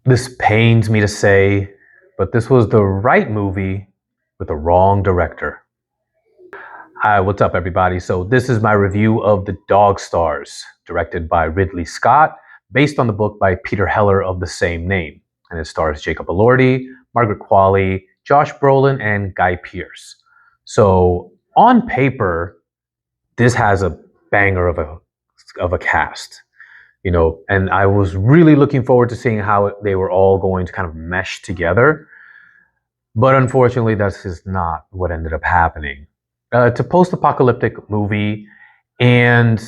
This pains me to say, but this was the right movie with the wrong director. Hi, what's up, everybody? So, this is my review of The Dog Stars, directed by Ridley Scott, based on the book by Peter Heller of the same name. And it stars Jacob Elordi, Margaret Qualley, Josh Brolin, and Guy Pearce. So, on paper, this has a banger of a cast. And I was really looking forward to seeing how they were all going to kind of mesh together. But unfortunately, that's just not what ended up happening. It's a post-apocalyptic movie, and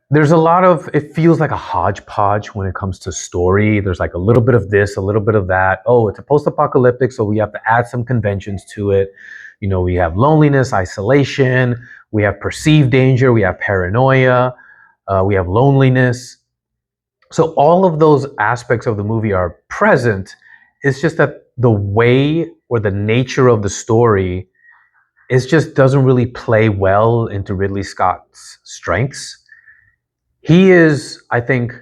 there's it feels like a hodgepodge when it comes to story. There's like a little bit of this, a little bit of that. Oh, it's a post-apocalyptic, so we have to add some conventions to it. We have loneliness, isolation, we have perceived danger, we have paranoia, we have loneliness. So all of those aspects of the movie are present. It's just that the way or the nature of the story just doesn't really play well into Ridley Scott's strengths. He is, I think,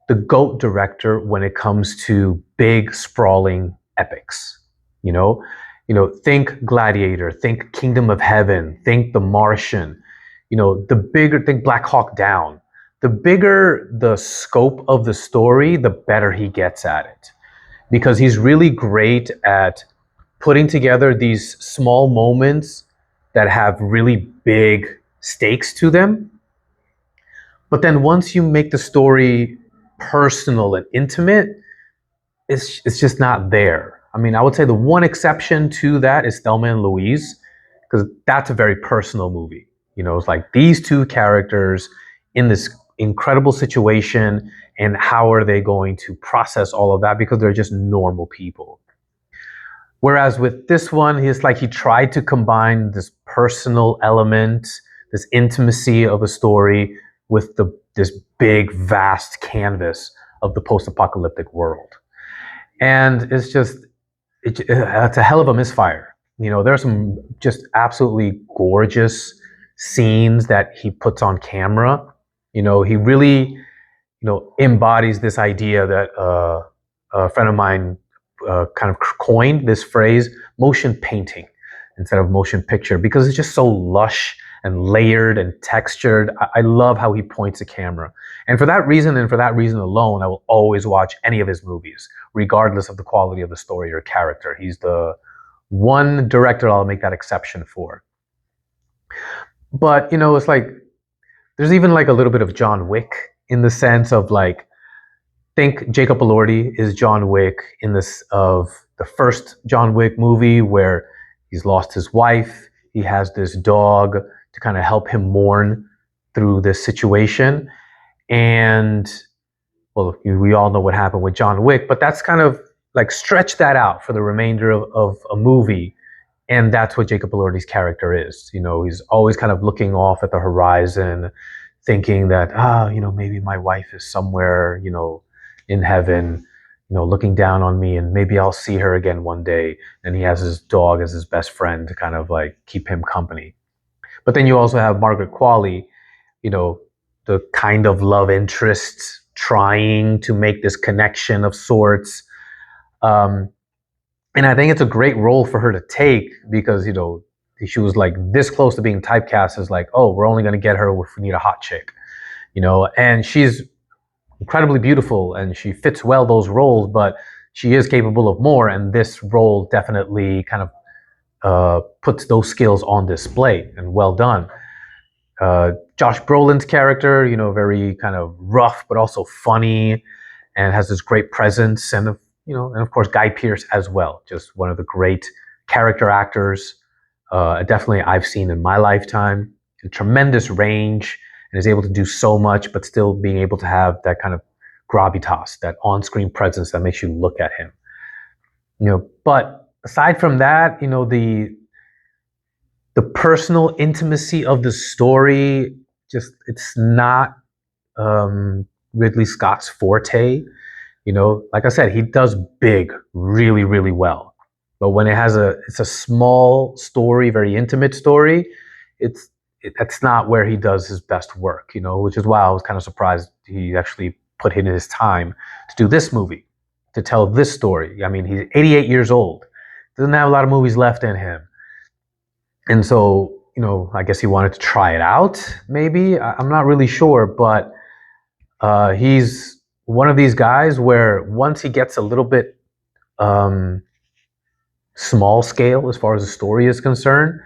the GOAT director when it comes to big, sprawling epics. Think Gladiator, think Kingdom of Heaven, think The Martian. Think Black Hawk Down. The bigger the scope of the story, the better he gets at it. Because he's really great at putting together these small moments that have really big stakes to them. But then once you make the story personal and intimate, it's just not there. I mean, I would say the one exception to that is Thelma and Louise, because that's a very personal movie. It's like these two characters in this incredible situation, and how are they going to process all of that, because they're just normal people. Whereas with this one, he tried to combine this personal element, this intimacy of a story with this big, vast canvas of the post-apocalyptic world. And it's a hell of a misfire. There are some just absolutely gorgeous scenes that he puts on camera. He really, embodies this idea that a friend of mine kind of coined this phrase, motion painting instead of motion picture, because it's just so lush and layered and textured. I love how he points a camera. And for that reason, and for that reason alone, I will always watch any of his movies, regardless of the quality of the story or character. He's the one director I'll make that exception for. But, it's like, there's even like a little bit of John Wick in the sense of think Jacob Elordi is John Wick in this of the first John Wick movie, where he's lost his wife. He has this dog to kind of help him mourn through this situation. And well, we all know what happened with John Wick, but that's kind of like stretch that out for the remainder of a movie. And that's what Jacob Elordi's character is. He's always kind of looking off at the horizon, thinking that, maybe my wife is somewhere, in heaven, looking down on me, and maybe I'll see her again one day. And he has his dog as his best friend to kind of like keep him company. But then you also have Margaret Qualley, the kind of love interest trying to make this connection of sorts. And I think it's a great role for her to take, because, she was like this close to being typecast as like, oh, we're only going to get her if we need a hot chick, and she's incredibly beautiful and she fits well those roles, but she is capable of more. And this role definitely kind of puts those skills on display, and well done. Josh Brolin's character, very kind of rough, but also funny, and has this great presence. And of course, Guy Pearce as well, just one of the great character actors, definitely I've seen in my lifetime. A tremendous range, and is able to do so much, but still being able to have that kind of gravitas, that on-screen presence that makes you look at him. But aside from that, the personal intimacy of the story, it's not Ridley Scott's forte. Like I said, he does big really, really well. But when it's a small story, very intimate story, that's not where he does his best work, which is why I was kind of surprised he actually put in his time to do this movie, to tell this story. I mean, he's 88 years old, doesn't have a lot of movies left in him. And so, I guess he wanted to try it out, maybe. I'm not really sure, but he's one of these guys where once he gets a little bit small scale as far as the story is concerned,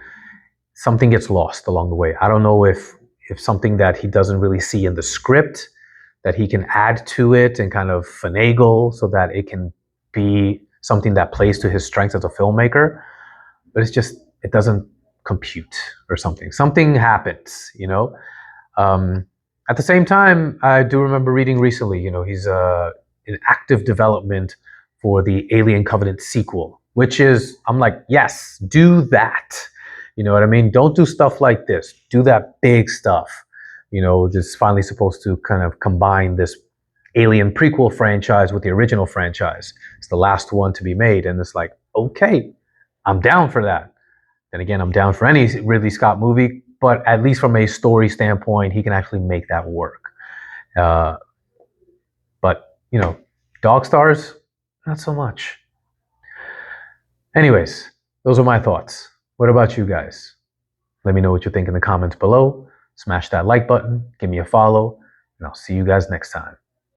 something gets lost along the way. I don't know if something that he doesn't really see in the script that he can add to it and kind of finagle so that it can be something that plays to his strengths as a filmmaker. But it doesn't compute or something. Something happens, At the same time, I do remember reading recently, he's in active development for the Alien Covenant sequel, which is, I'm like, yes, do that. You know what I mean? Don't do stuff like this. Do that big stuff. It's finally supposed to kind of combine this Alien prequel franchise with the original franchise. It's the last one to be made. And it's like, okay, I'm down for that. Then again, I'm down for any Ridley Scott movie, but at least from a story standpoint, he can actually make that work. But, Dog Stars, not so much. Anyways, those are my thoughts. What about you guys? Let me know what you think in the comments below. Smash that like button, give me a follow, and I'll see you guys next time.